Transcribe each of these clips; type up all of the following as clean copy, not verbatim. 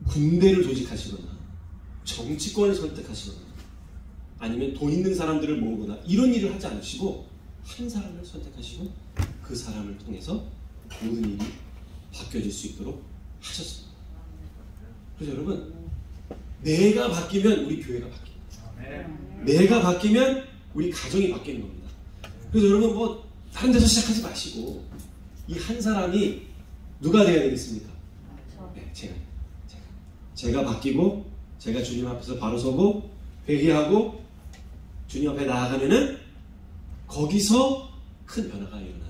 군대를 조직하시거나 정치권을 선택하시거나 아니면 돈 있는 사람들을 모으거나 이런 일을 하지 않으시고 한 사람을 선택하시고 그 사람을 통해서 모든 일이 바뀌어질 수 있도록 하셨습니다. 그래서 여러분, 내가 바뀌면 우리 교회가 바뀝니다. 내가 바뀌면 우리 가정이 바뀌는 겁니다. 그래서 여러분 뭐 다른 데서 시작하지 마시고 이 한 사람이 누가 되어야 되겠습니까? 네, 제가 바뀌고 제가 주님 앞에서 바로 서고 회개하고 주님 앞에 나아가면은 거기서 큰 변화가 일어나는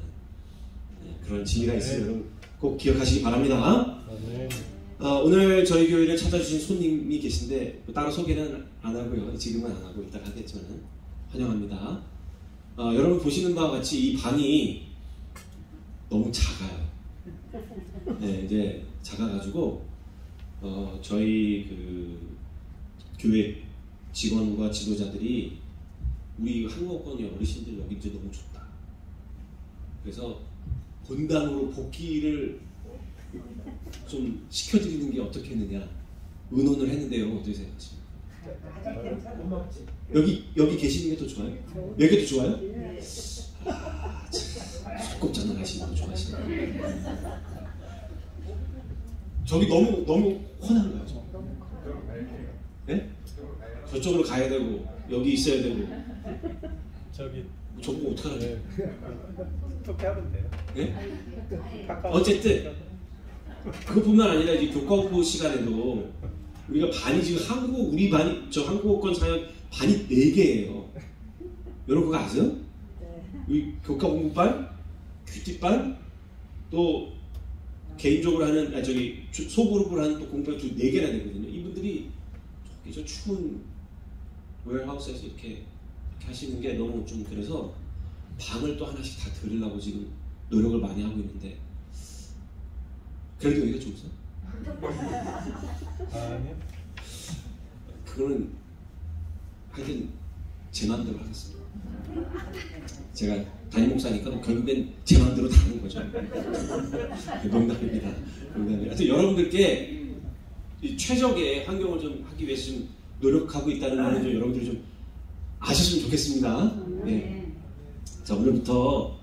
그런 진리가 있으면 여러분 꼭 기억하시기 바랍니다. 오늘 저희 교회를 찾아주신 손님이 계신데 따로 소개는 안 하고요. 지금은 안 하고 이따 하겠지만 환영합니다. 여러분 보시는 바와 같이 이 방이 너무 작아요. 네, 이제 작아가지고 저희 그 교회 직원과 지도자들이 우리 한국어권의 어르신들 여기 이제 너무 좋다. 그래서 본당으로 복귀를 좀 시켜드리는 게 어떻겠느냐 의논을 했는데요. 어떻게 생각하십니까? 여기 계시는 게 더 좋아요? 여기도 좋아요? 속곱장난 하시는 거 좋아하시네요. 저기 너무 혼한 거예요. 네? 저쪽으로 가야 되고 여기 있어야 되고 저보고 어떡하라고? 어떻게 하면 돼요? 네? 어쨌든 그것뿐만 아니라 이제 교과 공부 시간에도 우리가 반이 지금 우리 반이 저 한국어권 사역 반이 4개예요. 여러분 그거 아세요? 우리 교과 공부반, 큐티반, 또 개인적으로 하는 소그룹을 하는 또 공부가 4개나 되거든요. 이분들이 저 추운 웨어하우스에서 이렇게 하시는 게 너무 좀 그래서 방을 또 하나씩 다 드리려고 지금 노력을 많이 하고 있는데 그래도 여기가 좋으세요? 아니요. 그거는 하여튼 제 마음대로 하겠습니다. 제가 담임 목사니까 결국엔 제 마음대로 다 하는 거죠. 농담입니다. 하여튼 여러분들께 이 최적의 환경을 좀 하기 위해서 좀 노력하고 있다는 거는 좀 여러분들이 좀 아셨으면 좋겠습니다. 네. 자, 오늘부터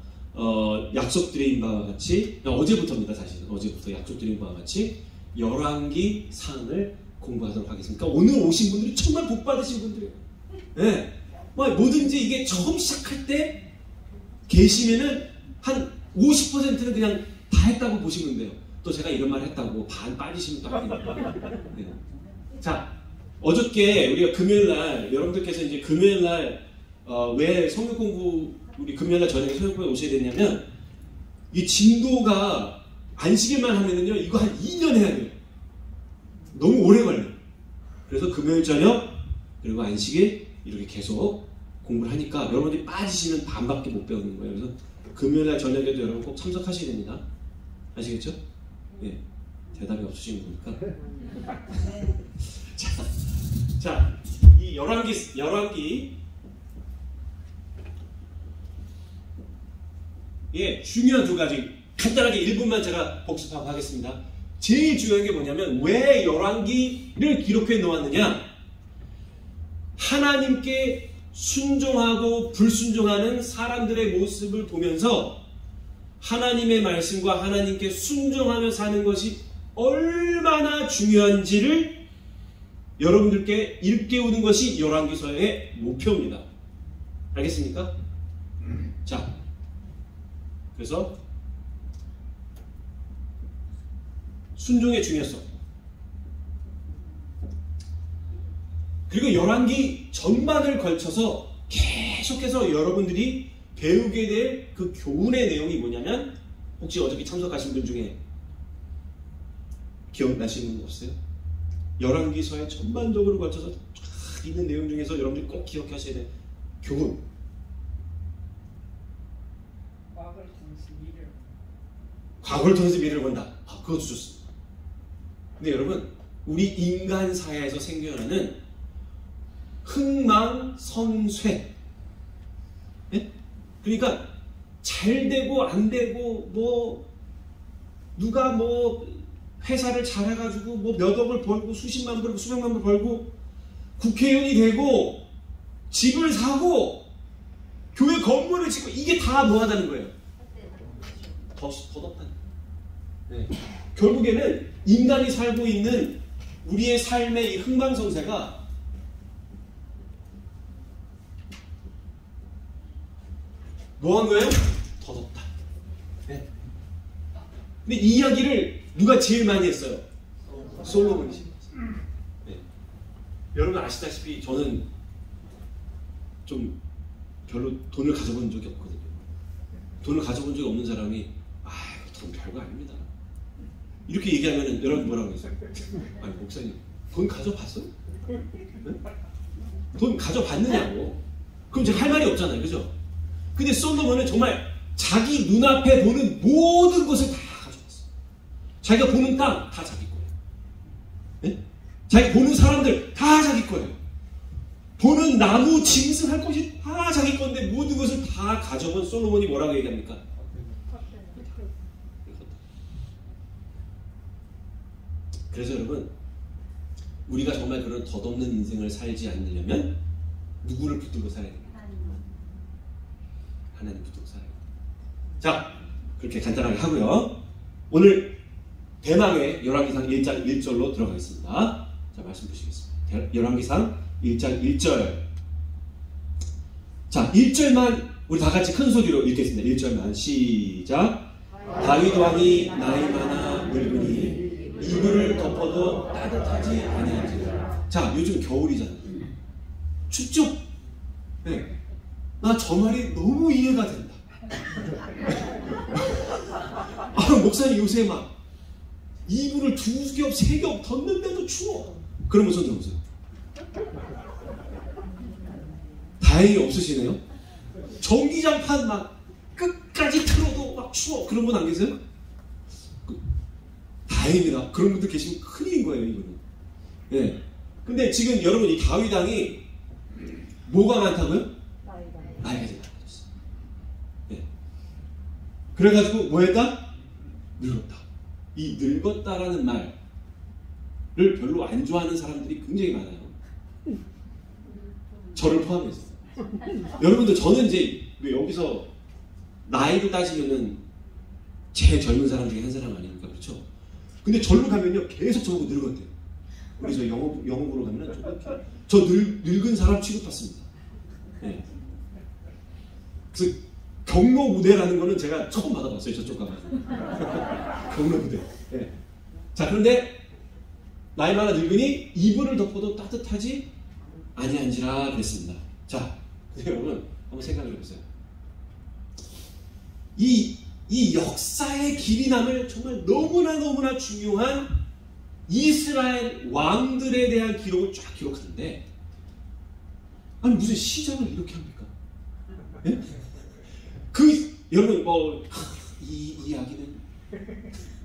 약속드린 바와 같이 어제부터입니다. 사실은 어제부터 약속드린 바와 같이 열왕기 상을 공부하도록 하겠습니다. 그러니까 오늘 오신 분들이 정말 복 받으신 분들이에요. 네. 뭐든지 이게 처음 시작할 때 계시면은 한 50%는 그냥 다 했다고 보시면 돼요. 또 제가 이런 말 했다고 반 빠지시면 또 하겠네요. 네. 자, 어저께 우리가 금요일날 여러분들께서 이제 금요일날 왜 성경 공부 우리 금요일날 저녁에 성경 공부에 오셔야 되냐면 이 진도가 안식일만 하면은요 이거 한 2년 해야 돼요. 너무 오래 걸려요. 그래서 금요일 저녁 그리고 안식일 이렇게 계속 공부를 하니까 여러분들이 빠지시면 반밖에 못 배우는 거예요. 그래서 금요일날 저녁에도 여러분 꼭 참석하셔야 됩니다. 아시겠죠? 예. 대답이 없으신 거니까. 자, 이 열왕기 예, 중요한 2가지 간단하게 1분만 제가 복습하고 하겠습니다. 제일 중요한 게 뭐냐면 왜 열왕기를 기록해 놓았느냐? 하나님께 순종하고 불순종하는 사람들의 모습을 보면서 하나님의 말씀과 하나님께 순종하며 사는 것이 얼마나 중요한지를 여러분들께 일깨우는 것이 열왕기서의 목표입니다. 알겠습니까? 자, 그래서 순종의 중요성 그리고 열왕기 전반을 걸쳐서 계속해서 여러분들이 배우게 될 그 교훈의 내용이 뭐냐면 혹시 어저께 참석하신 분 중에 기억나시는 분 없어요? 열왕기서의 전반적으로 걸쳐서 쫙 있는 내용 중에서 여러분들이 꼭 기억하셔야 될 교훈 과거를 통해서 미래를 본다. 그것도 좋습니다. 근데 여러분 우리 인간 사회에서 생겨나는 흥망성쇠 예? 그러니까 잘 되고 안 되고 뭐 누가 뭐 회사를 잘해가지고 뭐 몇 억을 벌고 수십만 벌고 수백만 벌 벌고 국회의원이 되고 집을 사고 교회 건물을 짓고 이게 다 뭐하다는 거예요? 덧없다는 거예요. 네. 결국에는 인간이 살고 있는 우리의 삶의 이 흥망성쇠가 뭐한 거예요? 덧없다. 네. 근데 이 이야기를 누가 제일 많이 했어요? 솔로몬이. 네. 여러분 아시다시피 저는 좀 별로 돈을 가져본 적이 없거든요. 돈을 가져본 적이 없는 사람이 돈 별거 아닙니다. 이렇게 얘기하면 여러분 뭐라고 했어요? 아니 목사님 돈 가져봤어요? 네? 돈 가져봤느냐고. 그럼 제가 할 말이 없잖아요. 그죠? 근데 솔로몬은 정말 자기 눈앞에 보는 모든 것을 다 가져왔어요. 자기가 보는 땅 다 자기 거예요. 네? 자기 보는 사람들 다 자기 거예요. 보는 나무 짐승할 것이 다 자기 건데 모든 것을 다 가져본 솔로몬이 뭐라고 얘기합니까? 그래서 여러분 우리가 정말 그런 덧없는 인생을 살지 않으려면 누구를 붙들고 살아야 됩니까? 하나님 붙들고 살아야 됩니다. 자, 그렇게 간단하게 하고요. 오늘 대망의 열왕기상 1장 1절로 들어가겠습니다. 자, 말씀 보시겠습니다. 열왕기상 1장 1절. 자, 1절만 우리 다 같이 큰 소리로 읽겠습니다. 1절만 시작. 다윗 왕이 나이 많아 늙으니 이불을 덮어도 따뜻하지 아니하지라. 자, 요즘 겨울이잖아요. 춥죠? 네. 나 저 말이 너무 이해가 된다. 목사님 요새 막 이불을 2겹, 3겹 덮는데도 추워. 그러면 손 들어보세요. 다행히 없으시네요. 전기장판 막 끝까지 틀어도 막 추워. 그런 분 안 계세요? 다행입니다. 그런 분들 계시면 큰일인 거예요, 이거는. 예. 근데 지금 여러분 이 다윗 왕이 뭐가 많다고요? 나이가 이제 많아졌어. 예. 그래가지고 뭐 했다? 늙었다. 이 늙었다라는 말을 별로 안 좋아하는 사람들이 굉장히 많아요. 저를 포함해서. 여러분들 저는 이제 여기서 나이로 따지면은 제일 젊은 사람 중에 한 사람 아닙니까? 그렇죠? 근데 절로 가면요 계속 저보고 늙었대요. 우리 저 영업으로 가면은 저 늙은 사람 취급받습니다. 네. 그래서 경로 무대라는 거는 제가 처음 받아봤어요. 저쪽 가가지고 경로 무대. 네. 자, 그런데 나이 많아 늙으니 이불을 덮어도 따뜻하지 아니한지라 그랬습니다. 자, 여러분 한번 생각을 해보세요. 이 역사의 길이 남을 정말 너무나 중요한 이스라엘 왕들에 대한 기록을 쫙 기록하는데, 아니 무슨 시작을 이렇게 합니까? 네? 여러분 이 이야기는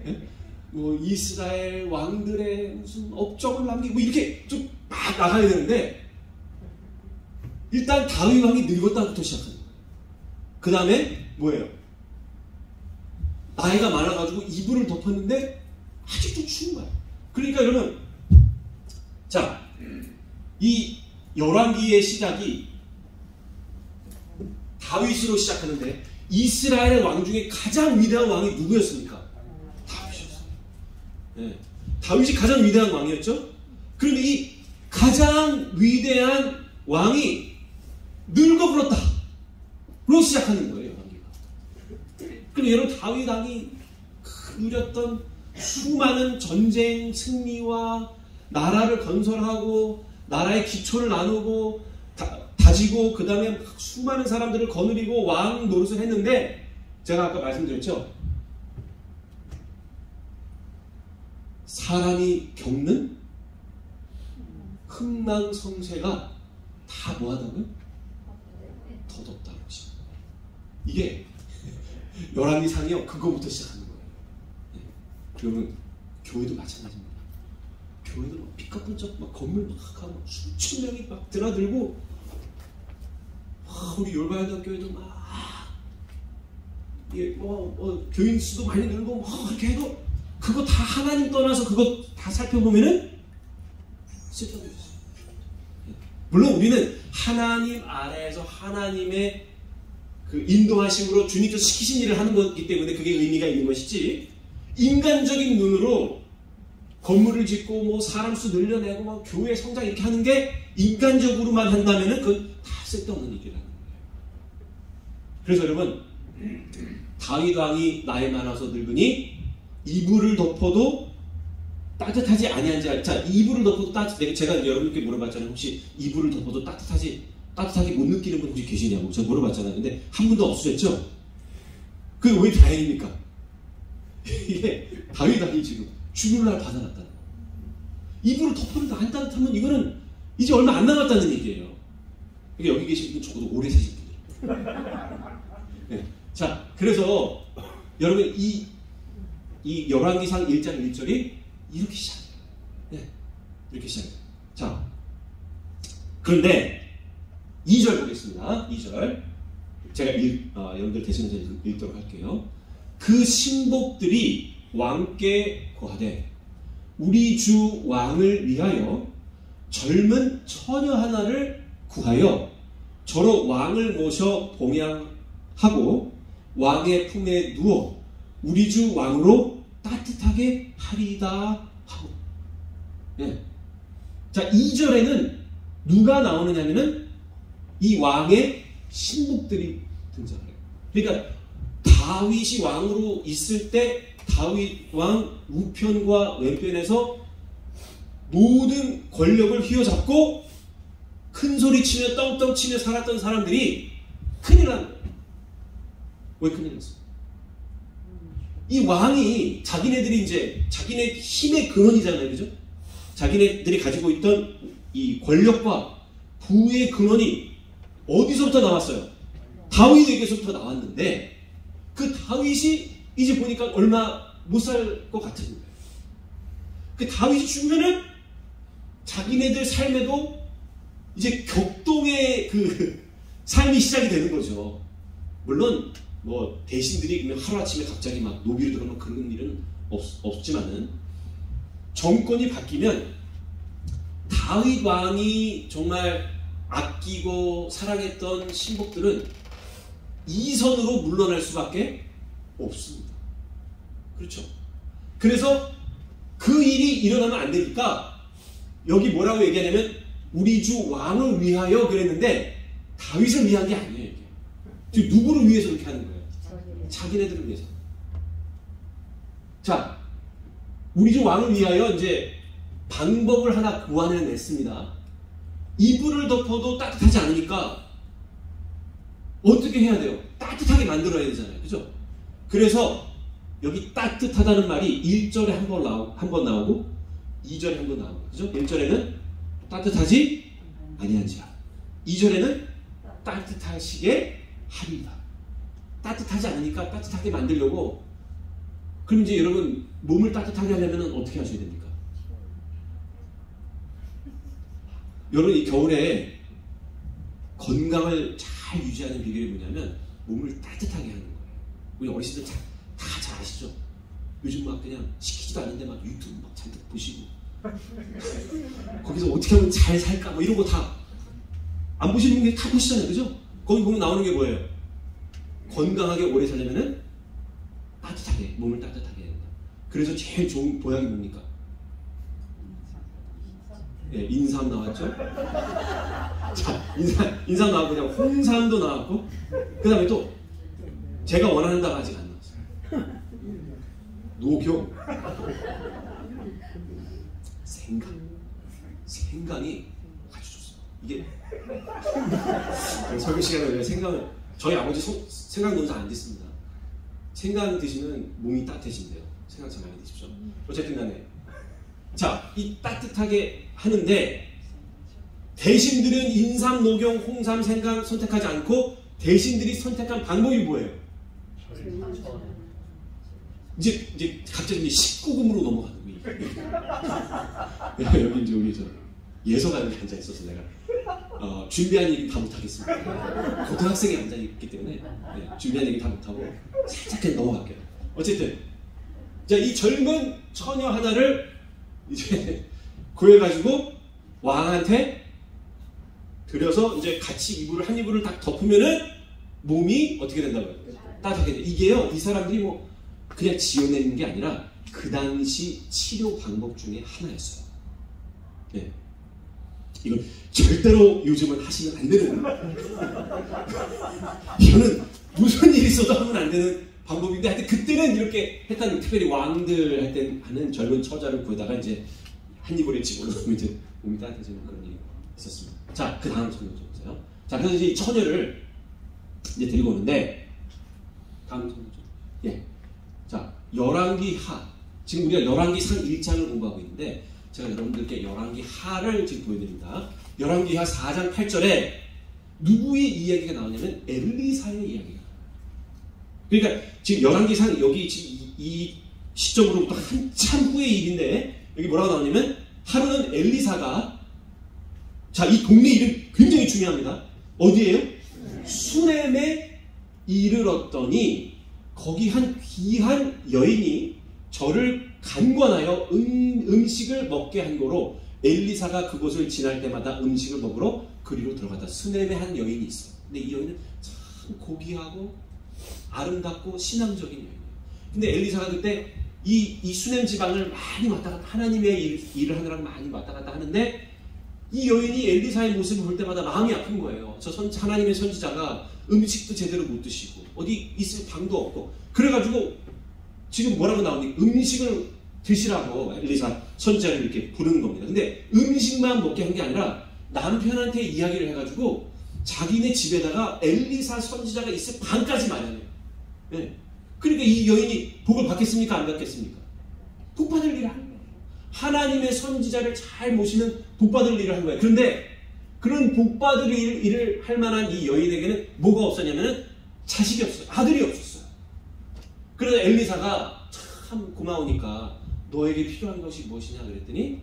네? 뭐 이스라엘 왕들의 무슨 업적을 남기고 뭐 이렇게 좀 막 나가야 되는데, 일단 다윗 왕이 늙었다부터 시작하는 거예요. 그 다음에 뭐예요? 나이가 많아가지고 이불을 덮었는데 아직도 추운 거야. 그러니까 여러분, 자, 이 열왕기의 시작이 다윗으로 시작하는데 이스라엘의 왕 중에 가장 위대한 왕이 누구였습니까? 다윗이었어요. 네. 다윗이 가장 위대한 왕이었죠. 그런데 이 가장 위대한 왕이 늙어버렸다 로 시작하는 거예요. 그럼 여러분 다윗 왕이 누렸던 수많은 전쟁 승리와 나라를 건설하고 나라의 기초를 나누고 다지고 그 다음에 수많은 사람들을 거느리고 왕 노릇을 했는데, 제가 아까 말씀드렸죠. 사람이 겪는 흥망성쇠가 다 뭐하다고요? 덧없다는 것이. 이게 열왕기상이요 그거부터 시작하는 거예요. 네. 여러분 교회도 마찬가지입니다. 교회도 막 삐까뻔쩍 막 건물 막 하고 수천 명이 막 드나들고, 우리 열반대학교에도 막 교인 수도 많이 늘고 막 이렇게 해도 그거 다 하나님 떠나서 그거 다 살펴보면은 쓸데없는 거죠. 물론 우리는 하나님 아래에서 하나님의 그 인도하심으로 주님께서 시키신 일을 하는 거기 때문에 그게 의미가 있는 것이지, 인간적인 눈으로 건물을 짓고 뭐 사람 수 늘려내고 뭐 교회 성장 이렇게 하는 게 인간적으로만 한다면은 그건 다 쓸데없는 일이라는 거예요. 그래서 여러분, 다윗 왕이 나이 많아서 늙으니 이불을 덮어도 따뜻하지 아니한지. 자, 이불을 덮어도 따뜻해. 제가 여러분께 물어봤잖아요. 혹시 이불을 덮어도 따뜻하게 못 느끼는 분 혹시 계시냐고 제가 물어봤잖아요. 근데 한 분도 없으셨죠? 그게 왜 다행입니까? 이게 다윗 왕이 지금 죽을 날 받아놨다는 거예요. 이불을 덮어도 안 따뜻하면 이거는 이제 얼마 안 남았다는 얘기예요. 이게 여기 계신 분 적어도 오래 사실 분들. 네. 자, 그래서 여러분 이 열왕기상 1장 1절이 이렇게 시작해요. 네, 이렇게 시작해요. 자, 그런데 2절 보겠습니다. 2절 제가 여러분들 대신해서 읽도록 할게요. 그 신복들이 왕께 고하되 우리 주 왕을 위하여 젊은 처녀 하나를 구하여 저로 왕을 모셔 봉양하고 왕의 품에 누워 우리 주 왕으로 따뜻하게 하리다 하고. 네. 자, 2절에는 누가 나오느냐면은 이 왕의 신복들이 등장해요. 그러니까 다윗이 왕으로 있을 때 다윗 왕 우편과 왼편에서 모든 권력을 휘어잡고 큰 소리 치며 떵떵 치며 살았던 사람들이 큰일 난 거예요. 왜 큰일 났어요? 이 왕이 자기네들이 이제 자기네 힘의 근원이잖아요. 그죠? 자기네들이 가지고 있던 이 권력과 부의 근원이 어디서부터 나왔어요? 다윗에게서부터 나왔는데 그 다윗이 이제 보니까 얼마 못 살 것 같은 거예요. 그 다윗이 죽으면은 자기네들 삶에도 이제 격동의 그 삶이 시작이 되는 거죠. 물론 뭐 대신들이 그냥 하루아침에 갑자기 막 노비로 들어오면 그런 일은 없지만은 정권이 바뀌면 다윗 왕이 정말 아끼고 사랑했던 신복들은 이선으로 물러날 수밖에 없습니다. 그렇죠? 그래서 그 일이 일어나면 안 되니까 여기 뭐라고 얘기하냐면 우리 주 왕을 위하여 그랬는데 다윗을 위한 게 아니에요. 이게. 지금 누구를 위해서 그렇게 하는 거예요? 자기네들을 위해서. 자, 우리 주 왕을 위하여 이제 방법을 하나 고안해냈습니다. 이불을 덮어도 따뜻하지 않으니까 어떻게 해야 돼요? 따뜻하게 만들어야 되잖아요. 그죠? 그래서 여기 따뜻하다는 말이 1절에 한 번 나오고 2절에 한 번 나오고. 그죠? 1절에는 따뜻하지 아니한지라. 2절에는 따뜻하시게 하리이다. 따뜻하지 않으니까 따뜻하게 만들려고. 그럼 이제 여러분 몸을 따뜻하게 하려면 어떻게 하셔야 됩니까? 여러분 이 겨울에 건강을 잘 유지하는 비결이 뭐냐면 몸을 따뜻하게 하는 거예요. 우리 어르신들 다 잘 아시죠? 요즘 막 그냥 시키지도 않는데 막 유튜브 막 잔뜩 보시고 거기서 어떻게 하면 잘 살까 뭐 이런 거 다 안 보시는 게 다 보시잖아요. 그죠? 거기 보면 나오는 게 뭐예요? 건강하게 오래 살려면은 따뜻하게, 몸을 따뜻하게 해야 된다. 그래서 제일 좋은 보약이 뭡니까? 예, 인삼 나왔죠? 자, 인삼 나왔고, 그냥 홍삼도 나왔고, 그 다음에 또, 제가 원하는 답 아직 안 나왔어요. 녹용. 생강이 아주 좋습니다. 이게, 설교 시간에 생강을, 저희 아버지 생강 농사 안 짓습니다. 생강 드시면 몸이 따뜻해진대요. 생강 참 많이 드십시오. 어쨌든 간에. 자, 이 따뜻하게 하는데 대신들은 인삼, 녹용, 홍삼, 생강 선택하지 않고 대신들이 선택한 방법이 뭐예요? 이제 갑자기 19금으로 넘어가는 거예요. 여기 이제 우리 저 예서관에 앉아 있어서 내가 준비한 얘기 다 못하겠습니다. 고등학생이 앉아 있기 때문에 준비한 얘기 다 못하고 살짝 그냥 넘어갈게요. 어쨌든 자, 이 젊은 처녀 하나를 이제 구해가지고 왕한테 들여서 이제 같이 한 이불을 딱 덮으면은 몸이 어떻게 된다고요? 따뜻하게 돼. 이게요, 이 사람들이 뭐 그냥 지어내는 게 아니라 그 당시 치료 방법 중에 하나였어요. 네. 이건 절대로 요즘은 하시면 안 되는 이거는 무슨 일이 있어도 하면 안 되는 방법인데, 하여튼 그때는 이렇게 했다는, 특별히 왕들 할 때 하는 젊은 처자를 구해다가 이제 한 이불에 집어넣으면 이제 몸이 따뜻해지는 그런 일이 있었습니다. 자, 그 다음 설명 좀 보세요. 자, 그래서 이제 이 처녀를 이제 데리고 오는데, 다음 설명 좀. 예. 자, 열왕기 하. 지금 우리가 열왕기 상 1장을 공부하고 있는데, 제가 여러분들께 열왕기 하를 지금 보여드립니다. 열왕기 하 4장 8절에 누구의 이야기가 나오냐면 엘리사의 이야기가 나와요. 그러니까 지금 열왕기상 여기 지금 이 시점으로부터 한참 후의 일인데, 여기 뭐라고 나오냐면 하루는 엘리사가, 자, 이 동네 이름 굉장히 중요합니다. 어디예요? 수넴에 이르렀더니 거기 한 귀한 여인이 저를 간관하여 음식을 먹게 한 거로 엘리사가 그곳을 지날 때마다 음식을 먹으러 그리로 들어갔다. 수넴에 한 여인이 있어요. 근데 이 여인은 참 고귀하고 아름답고 신앙적인 여인이에요. 근데 엘리사가 그때 이 수넴 지방을 많이 왔다 갔다, 하나님의 일을 하느라고 많이 왔다 갔다 하는데, 이 여인이 엘리사의 모습을 볼 때마다 마음이 아픈 거예요. 저 하나님의 선지자가 음식도 제대로 못 드시고 어디 있을 방도 없고, 그래가지고 지금 뭐라고 나오니 음식을 드시라고 엘리사 선지자를 이렇게 부르는 겁니다. 근데 음식만 먹게 한 게 아니라 남편한테 이야기를 해가지고 자기네 집에다가 엘리사 선지자가 있을 방까지 마련해요. 네. 그러니까 이 여인이 복을 받겠습니까? 안 받겠습니까? 복 받을 일을 하는 거예요. 하나님의 선지자를 잘 모시는 복 받을 일을 한 거예요. 그런데 그런 복 받을 일을 할 만한 이 여인에게는 뭐가 없었냐면은 자식이 없어요. 아들이 없었어요. 그래서 엘리사가 참 고마우니까 너에게 필요한 것이 무엇이냐 그랬더니,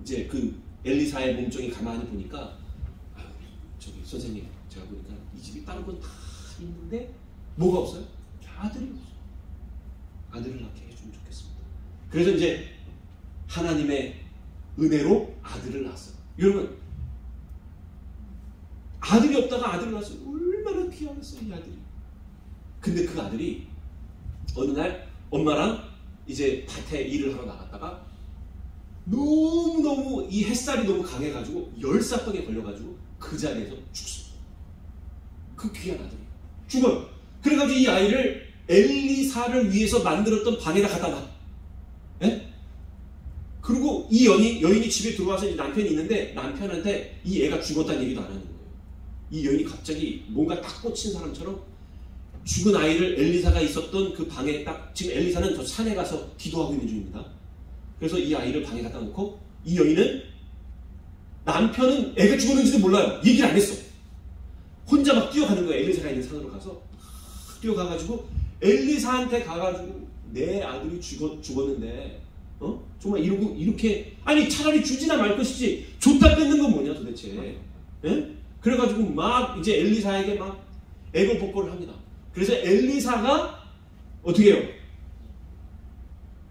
이제 그 엘리사의 몸종이 가만히 보니까, 저기 선생님, 제가 보니까 이 집이 다른 건 다 있는데 뭐가 없어요? 아들이 없어요. 아들을 낳게 해주면 좋겠습니다. 그래서 이제 하나님의 은혜로 아들을 낳았어요. 여러분, 아들이 없다가 아들을 낳았어요. 얼마나 귀하겠어요, 이 아들이. 근데 그 아들이 어느 날 엄마랑 이제 밭에 일을 하러 나갔다가 너무너무 이 햇살이 너무 강해가지고 열사병에 걸려가지고 그 자리에서 죽습니다. 그 귀한 아들이 죽어요. 그래가지고 이 아이를 엘리사를 위해서 만들었던 방에다 갖다 놔. 예? 그리고 이 여인이 집에 들어와서 이제 남편이 있는데, 남편한테 이 애가 죽었다는 얘기도 안 하는 거예요. 이 여인이 갑자기 뭔가 딱 꽂힌 사람처럼 죽은 아이를 엘리사가 있었던 그 방에 딱, 지금 엘리사는 저 산에 가서 기도하고 있는 중입니다. 그래서 이 아이를 방에 갖다 놓고, 이 여인은, 남편은 애가 죽었는지도 몰라요. 얘기를 안 했어. 혼자 막 뛰어가는 거예요. 엘리사가 있는 산으로 가서 뛰어가가지고 엘리사한테 가가지고 내 아들이 죽었는데 정말 이렇게 아니 차라리 주지나 말 것이지 줬다 뺏는 건 뭐냐 도대체. 예? 그래가지고 막 이제 엘리사에게 막 애걸복걸을 합니다. 그래서 엘리사가 어떻게 해요?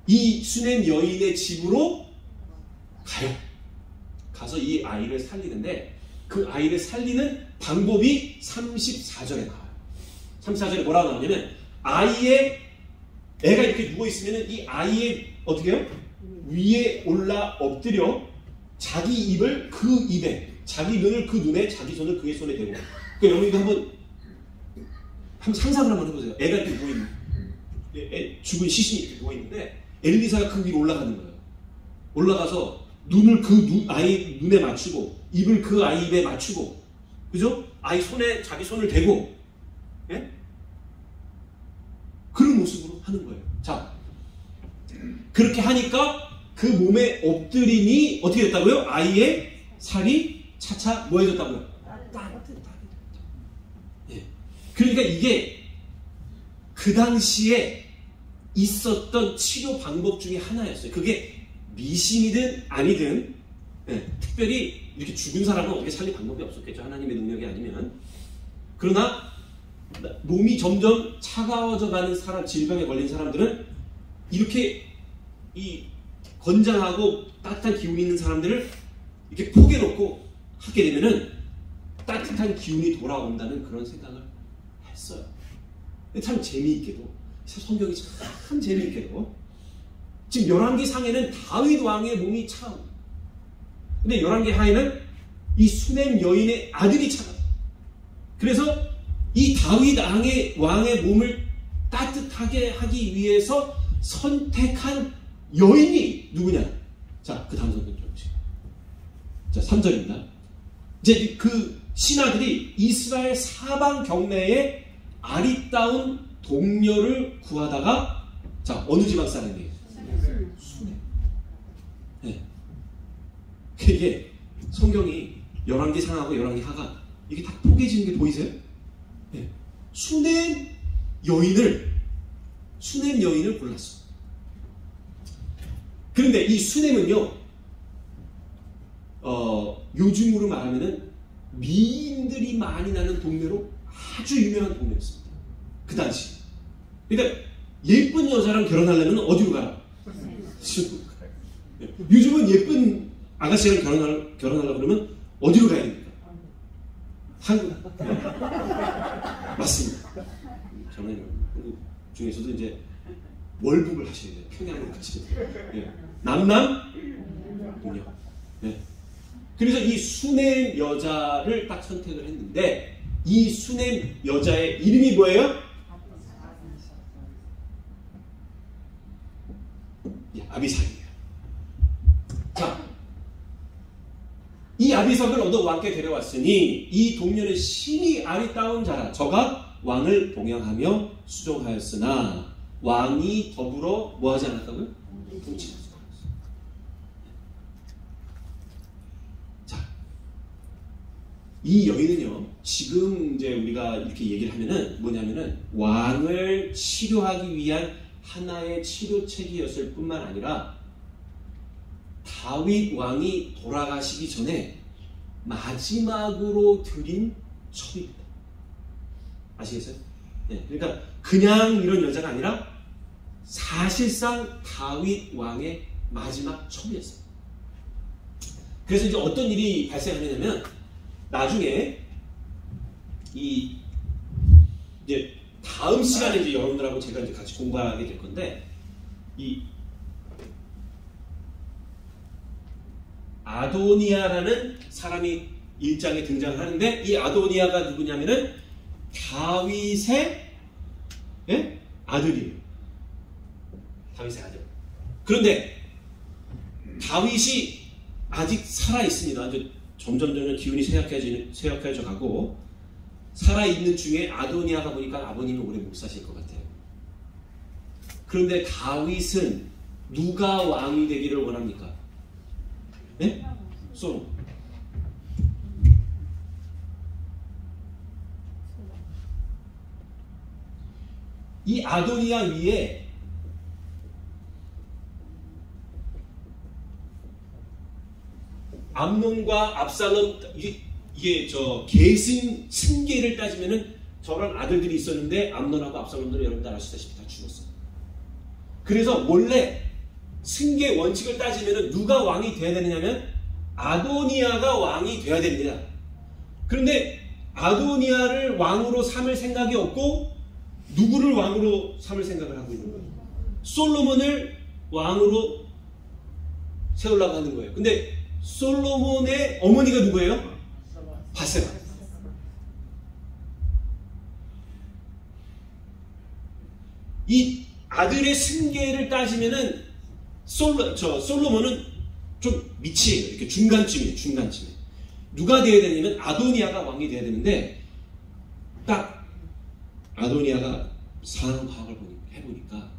이 수넴 여인의 집으로 가요. 가서 이 아이를 살리는데, 그 아이를 살리는 방법이 34절에 나와요. 34절에 뭐라고 나오냐면, 애가 이렇게 누워있으면 이 아이의 어떻게 해요? 위에 올라 엎드려 자기 입을 그 입에, 자기 눈을 그 눈에, 자기 손을 그의 손에 대고. 그러니까 여러분도 한번 상상을 한번 해보세요. 애가 이렇게 누워있는, 죽은 시신이 이렇게 누워있는데 엘리사가 그 위로 올라가는 거예요. 올라가서 눈을 그 아이 눈에 맞추고, 입을 그 아이 입에 맞추고, 그죠? 아이 손에 자기 손을 대고, 예? 그런 모습으로 하는 거예요. 자, 그렇게 하니까 그 몸에 엎드림이 어떻게 됐다고요? 아이의 살이 차차 뭐 해졌다고요? 따뜻하게. 예. 그러니까 이게 그 당시에 있었던 치료 방법 중에 하나였어요. 그게 미신이든 아니든, 예, 특별히 이렇게 죽은 사람은 어떻게 살릴 방법이 없었겠죠. 하나님의 능력이 아니면. 그러나 몸이 점점 차가워져 가는 사람, 질병에 걸린 사람들은 이렇게 이 건장하고 따뜻한 기운이 있는 사람들을 이렇게 포개놓고 하게 되면은 따뜻한 기운이 돌아온다는 그런 생각을 했어요. 참 재미있게도 성경이 참 재미있게도 지금 열왕기 상에는 다윗 왕의 몸이 차고, 근데 열왕기 하에는 이 수넴 여인의 아들이 차가. 그래서 이 다윗 왕의 몸을 따뜻하게 하기 위해서 선택한 여인이 누구냐? 자, 그 다음 성경 좀 보시죠. 자, 3절입니다. 이제 그 신하들이 이스라엘 사방 경내에 아리따운 동료를 구하다가, 자, 어느 지방 사람이에요? 수넴. 네. 이게 성경이 열왕기 상하고 열왕기 하가 이게 다 포개지는 게 보이세요? 네. 수넴 여인을 골랐어. 그런데 이 수넴은요, 요즘으로 말하면은 미인들이 많이 나는 동네로 아주 유명한 동네였습니다. 그 당시. 그러니까 예쁜 여자랑 결혼하려면 어디로 가라? 요즘은 예쁜 아가씨랑 결혼하려고 그러면 어디로 가야 됩니까? 한국. 맞습니다. 저는 한국 중에서도 이제 월북을 하셔야 돼요. 평양으로 가셔야 돼요. 예. 남남 동료. 네. 그래서 이 수넴 여자를 딱 선택을 했는데, 이 수넴 여자의 이름이 뭐예요? 아비삭이에요. 자, 이 아비삭을 얻어 왕께 데려왔으니 이 동료는 심히 아리따운 자라. 저가 왕을 동양하며 수종하였으나 왕이 더불어 뭐 하지 않았다고요? 통치하지 않았어요. 자, 이 여인은요, 지금 이제 우리가 이렇게 얘기를 하면은 뭐냐면은 왕을 치료하기 위한 하나의 치료책이었을 뿐만 아니라 다윗 왕이 돌아가시기 전에 마지막으로 드린 첩입니다. 아시겠어요? 네, 그러니까 그냥 이런 여자가 아니라 사실상 다윗 왕의 마지막 첩이었어요. 그래서 이제 어떤 일이 발생하냐면, 나중에 이제 다음 시간에 이제 여러분들하고 제가 이제 같이 공부하게 될 건데, 이 아도니아라는 사람이 1장에 등장을 하는데, 이 아도니아가 누구냐면은 다윗의 아들이에요. 다윗의 아들. 그런데 다윗이 아직 살아 있습니다. 이제 점점 기운이 쇠약해져 가고, 살아있는 중에 아도니아가 보니까 아버님이 오래 못 사실 것 같아요. 그런데 다윗은 누가 왕이 되기를 원합니까? 네? 솔로몬. 이 아도니아 위에 암논과 압살롬, 이게 계승 승계를 따지면은 저런 아들들이 있었는데 암논하고 압살롬들은 여러분들 아시다시피 다 죽었어요. 그래서 원래 승계 원칙을 따지면은 누가 왕이 돼야 되느냐면 아도니아가 왕이 돼야 됩니다. 그런데 아도니아를 왕으로 삼을 생각이 없고 누구를 왕으로 삼을 생각을 하고 있는 거예요? 솔로몬을 왕으로 세우려고 하는 거예요. 근데 솔로몬의 어머니가 누구예요? 바세바. 이 아들의 승계를 따지면은 솔로몬은 좀 밑이에요. 이렇게 중간쯤이에요. 중간쯤에. 누가 돼야 되냐면 아도니아가 왕이 돼야 되는데, 딱 아도니아가 상황 파악을 해보니까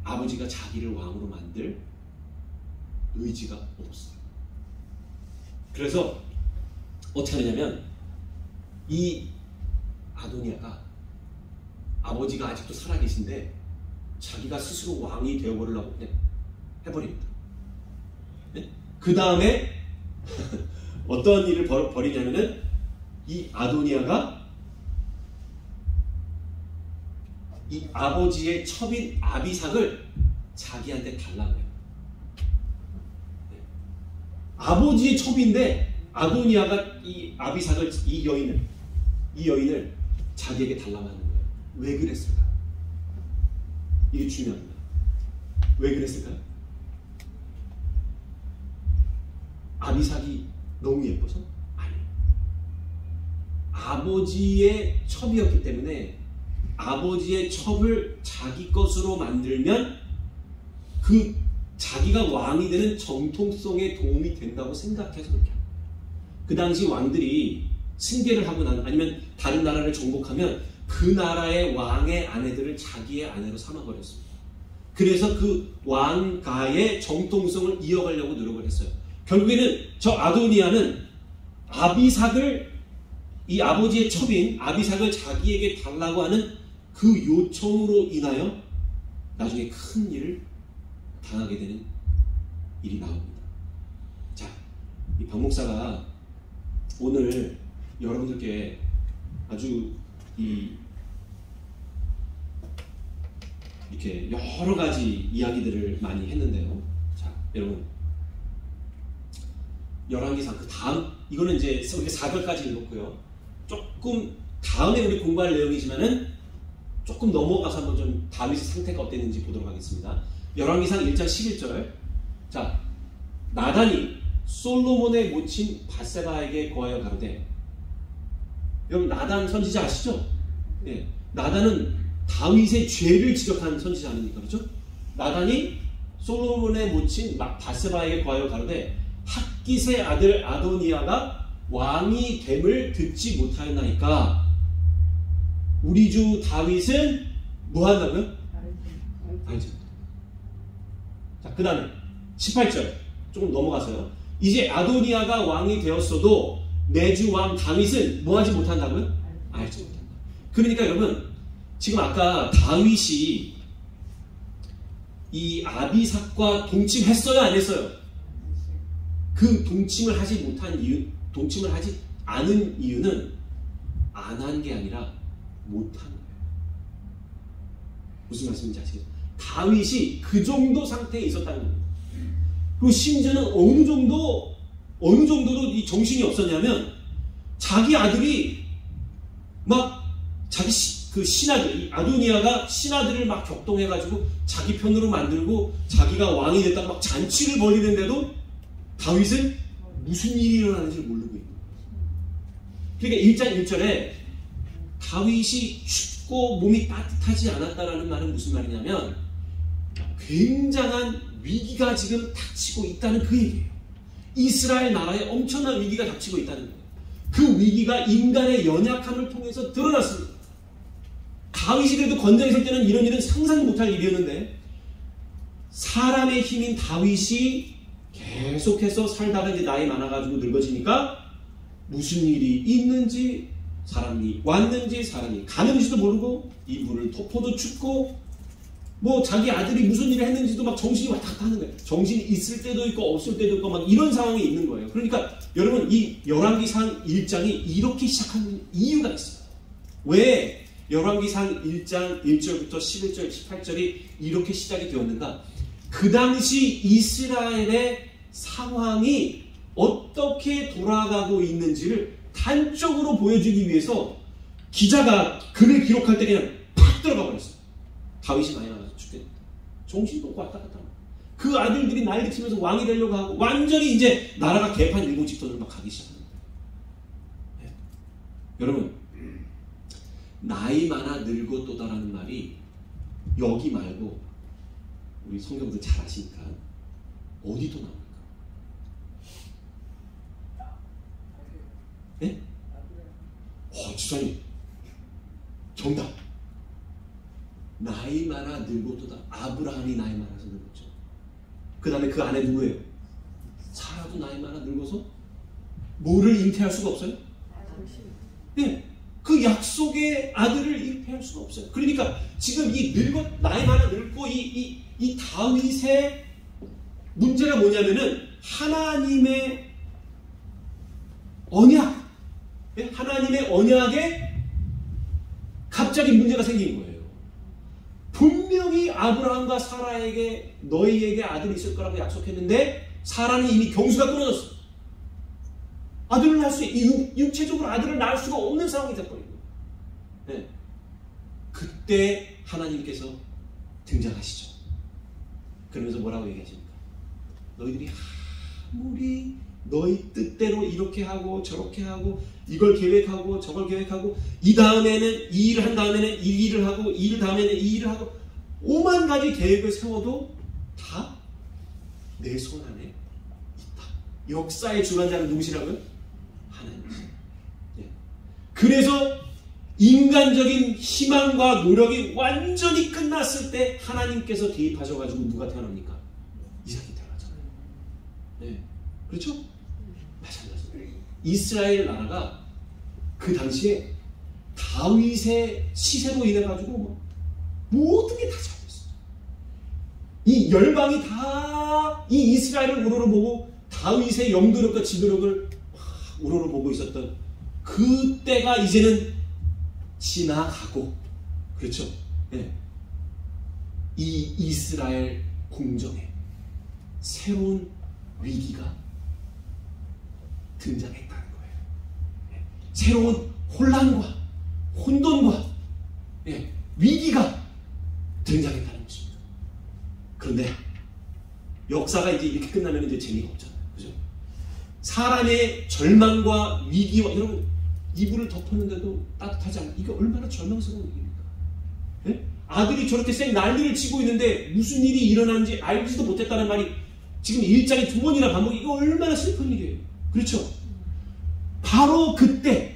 아버지가 자기를 왕으로 만들 의지가 없어요. 그래서 어떻게 하느냐면, 이 아도니아가 아버지가 아직도 살아계신데 자기가 스스로 왕이 되어버리려고 해버립니다. 네? 그 다음에 어떤 일을 벌이냐면은, 이 아도니아가 이 아버지의 첩인 아비삭을 자기한테 달라고 해요. 아버지의 첩인데 아도니아가 이 아비삭을 이 여인을 자기에게 달라고 하는 거예요. 왜 그랬을까? 이게 중요합니다. 왜 그랬을까요? 아비삭이 너무 예뻐서? 아니에요. 아버지의 첩이었기 때문에 아버지의 첩을 자기 것으로 만들면 그 자기가 왕이 되는 정통성에 도움이 된다고 생각해서 그렇게 합니다. 그 당시 왕들이 승계를 하고 아니면 다른 나라를 정복하면 그 나라의 왕의 아내들을 자기의 아내로 삼아버렸습니다. 그래서 그 왕가의 정통성을 이어가려고 노력을 했어요. 결국에는 저 아도니아는 아비삭을 이 아버지의 첩인 아비삭을 자기에게 달라고 하는 그 요청으로 인하여 나중에 큰 일을 당하게 되는 일이 나옵니다. 자, 이 박목사가 오늘 여러분들께 아주 이렇게 여러 가지 이야기들을 많이 했는데요. 자, 여러분 열왕기상 그 다음 이거는 이제 우리가 4절까지 읽었고요. 조금 다음에 우리 공부할 내용이지만은 조금 넘어가서 한번 좀 다윗의 상태가 어땠는지 보도록 하겠습니다. 열왕기상 1장 11절. 자, 나단이 솔로몬의 모친 밧세바에게 고하여 가로되, 여러분 나단 선지자 아시죠? 네, 나단은 다윗의 죄를 지적하는 선지자 아닙니까? 그렇죠? 나단이 솔로몬의 모친 밧세바에게 고하여 가로되 핫깃의 아들 아도니아가 왕이 됨을 듣지 못하였나이까 우리 주 다윗은 뭐 한다고요? 알죠. 자, 그 다음에 18절 조금 넘어가서요. 이제 아도니아가 왕이 되었어도 내 주 왕 다윗은 뭐 하지 못한다고요? 알지 못한다. 그러니까 여러분 지금 아까 다윗이 이 아비삭과 동침했어요, 안 했어요? 그 동침을 하지 않은 이유는 안 한 게 아니라 못한 거예요. 무슨 말씀인지 아시겠어요? 다윗이 그 정도 상태에 있었다는 겁니다. 그리고 심지어는 어느 정도로 이 정신이 없었냐면 자기 아들이 막 자기 신하들, 이 아도니아가 신하들을 막 격동해가지고 자기 편으로 만들고 자기가 왕이 됐다고 막 잔치를 벌이는데도 다윗은 무슨 일이 일어나는지를 모르고 있는 거예요. 그러니까 1장 1절에 다윗이 춥고 몸이 따뜻하지 않았다라는 말은 무슨 말이냐면 굉장한 위기가 지금 닥치고 있다는 그 얘기예요. 이스라엘 나라에 엄청난 위기가 닥치고 있다는 거예요. 그 위기가 인간의 연약함을 통해서 드러났습니다. 다윗이 그래도 건장에 설 때는 이런 일은 상상도 못할 일이었는데 사람의 힘인 다윗이 계속해서 살다가 이제 나이 많아가지고 늙어지니까 무슨 일이 있는지 사람이 왔는지 사람이 가는지도 모르고 이불을 덮어도 춥고 뭐 자기 아들이 무슨 일을 했는지도 막 정신이 왔다 갔다 하는 거예요. 정신이 있을 때도 있고 없을 때도 있고 막 이런 상황이 있는 거예요. 그러니까 여러분 이 열왕기상 1장이 이렇게 시작하는 이유가 있어요. 왜 열왕기상 1장 1절부터 11절 18절이 이렇게 시작이 되었는가? 그 당시 이스라엘의 상황이 어떻게 돌아가고 있는지를 단적으로 보여주기 위해서 기자가 글을 기록할 때 그냥 팍 들어가 버렸어요. 다윗이 많이 나가서 죽겠다. 정신도 없고 왔다 갔다 하고 그 아들들이 난리치면서 왕이 되려고 하고 완전히 이제 나라가 개판 일곱 직전으로 막 가기 시작합니다. 네. 여러분 나이 많아 늙었도다라는 말이 여기 말고 우리 성경들 잘 아시니까 어디도 나옵니까? 네? 주사님 정답. 나이 많아 늙었도다. 아브라함이 나이 많아서 늙었죠. 그 다음에 그 안에 누구예요? 사라도 나이 많아 늙어서 뭐를 잉태할 수가 없어요? 네, 그 약속의 아들을 잉태할 수가 없어요. 그러니까 지금 이 나이 많아 늙고 이 다윗의 문제가 뭐냐면은 하나님의 언약, 하나님의 언약에 갑자기 문제가 생긴 거예요. 아브라함과 사라에게 너희에게 아들이 있을 거라고 약속했는데 사라는 이미 경수가 끊어졌어. 아들을 낳을 수, 육체적으로 아들을 낳을 수가 없는 상황이 돼버리고. 네. 그때 하나님께서 등장하시죠. 그러면서 뭐라고 얘기하십니까? 너희들이 아무리 너희 뜻대로 이렇게 하고 저렇게 하고 이걸 계획하고 저걸 계획하고 이 다음에는 이 일을 한 다음에는 이 일을 하고 이 일 다음에는 이 일을 하고 5만 가지 계획을 세워도 다 내 손 안에 있다. 역사의 주관자는 누구시라고요? 하나님이시죠. 예. 그래서 인간적인 희망과 노력이 완전히 끝났을 때 하나님께서 개입하셔가지고 누가 태어납니까? 이삭이 태어나잖아요. 네. 그렇죠? 마찬가지로 이스라엘 나라가 그 당시에 다윗의 시세로 인해가지고 모든 게 다 잘됐어요. 이 열방이 다 이 이스라엘을 우러러보고 다윗의 영도력과 지도력을 우러러보고 있었던 그때가 이제는 지나가고, 그렇죠? 네. 이 이스라엘 궁정에 새로운 위기가 등장했다는 거예요. 네. 새로운 혼란과 혼돈과 네. 위기가 등장했다는 것입니다. 그런데 역사가 이제 이렇게 끝나면 이제 재미가 없잖아요. 그죠? 사람의 절망과 위기와, 여러분, 이불을 덮었는데도 따뜻하지 않고, 이게 얼마나 절망스러운 일입니까? 네? 아들이 저렇게 쌩 난리를 치고 있는데 무슨 일이 일어난지 알지도 못했다는 말이 지금 1장에 2번이나 반복이, 이거 얼마나 슬픈 일이에요. 그렇죠? 바로 그때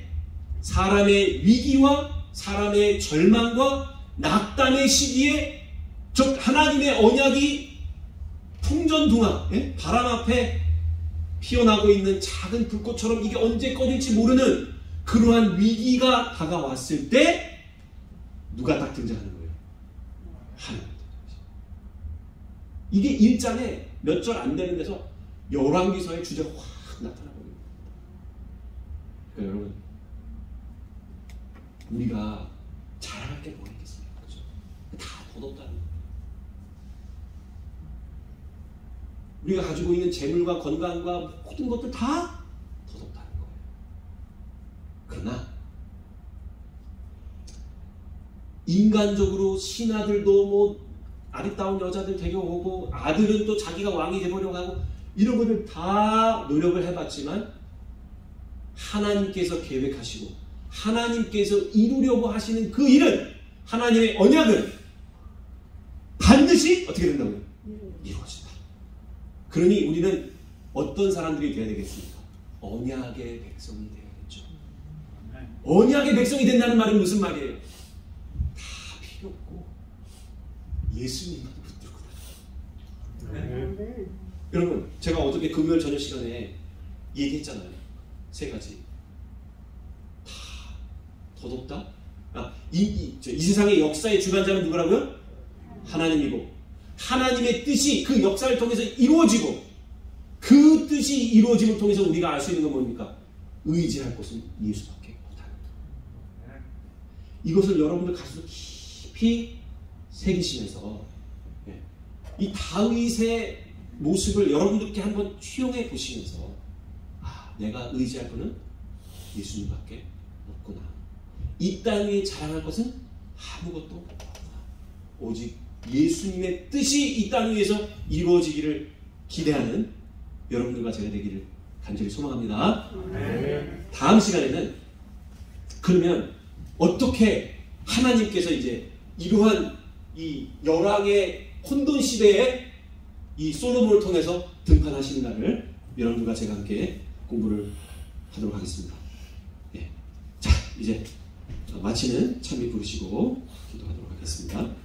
사람의 위기와 사람의 절망과 낙담의 시기에 즉 하나님의 언약이 풍전등화, 예? 바람 앞에 피어나고 있는 작은 불꽃처럼 이게 언제 꺼질지 모르는 그러한 위기가 다가왔을 때 누가 딱 등장하는 거예요? 하나님. 이게 1장에 몇 절 안 되는 데서 열왕기서의 주제가 확 나타나 버립니다. 그러니까 여러분, 우리가 자랑할 게 뭐가 있겠습니까? 그죠? 다 덧없다는 거예요. 우리가 가지고 있는 재물과 건강과 모든 것들 다 덧없다는 거예요. 그러나 인간적으로 신하들도 뭐 아리따운 여자들 데려오고 아들은 또 자기가 왕이 되보려고 하고 이런 것들 다 노력을 해봤지만 하나님께서 계획하시고 하나님께서 이루려고 하시는 그 일은, 하나님의 언약은 반드시 어떻게 된다고요? 이루어진다. 그러니 우리는 어떤 사람들이 되어야 되겠습니까? 언약의 백성이 되어야겠죠. 언약의 백성이 된다는 말은 무슨 말이에요? 다 필요 없고 예수님만 붙들고 다녀요. 여러분, 제가 어저께 금요일 저녁 시간에 얘기했잖아요. 3가지. 다 덧없다. 이 세상의 역사의 주관자는 누구라고요? 하나님이고, 하나님의 뜻이 그 역사를 통해서 이루어지고, 그 뜻이 이루어짐을 통해서 우리가 알 수 있는 건 뭡니까? 의지할 것은 예수밖에 없다는 것. 이것을 여러분들 가슴 깊이 새기시면서 이 다윗의 모습을 여러분들께 한번 취용해 보시면서, 내가 의지할 것은 예수님밖에 없구나. 이 땅 위에 자랑할 것은 아무것도 없구나. 오직 예수님의 뜻이 이 땅 위에서 이루어지기를 기대하는 여러분들과 제가 되기를 간절히 소망합니다. 다음 시간에는 그러면 어떻게 하나님께서 이제 이러한 이 열왕의 혼돈 시대에 이 솔로몬을 통해서 등판하시는가를 여러분들과 제가 함께 공부를 하도록 하겠습니다. 자, 이제 마치는 찬미 부르시고 기도하도록 하겠습니다.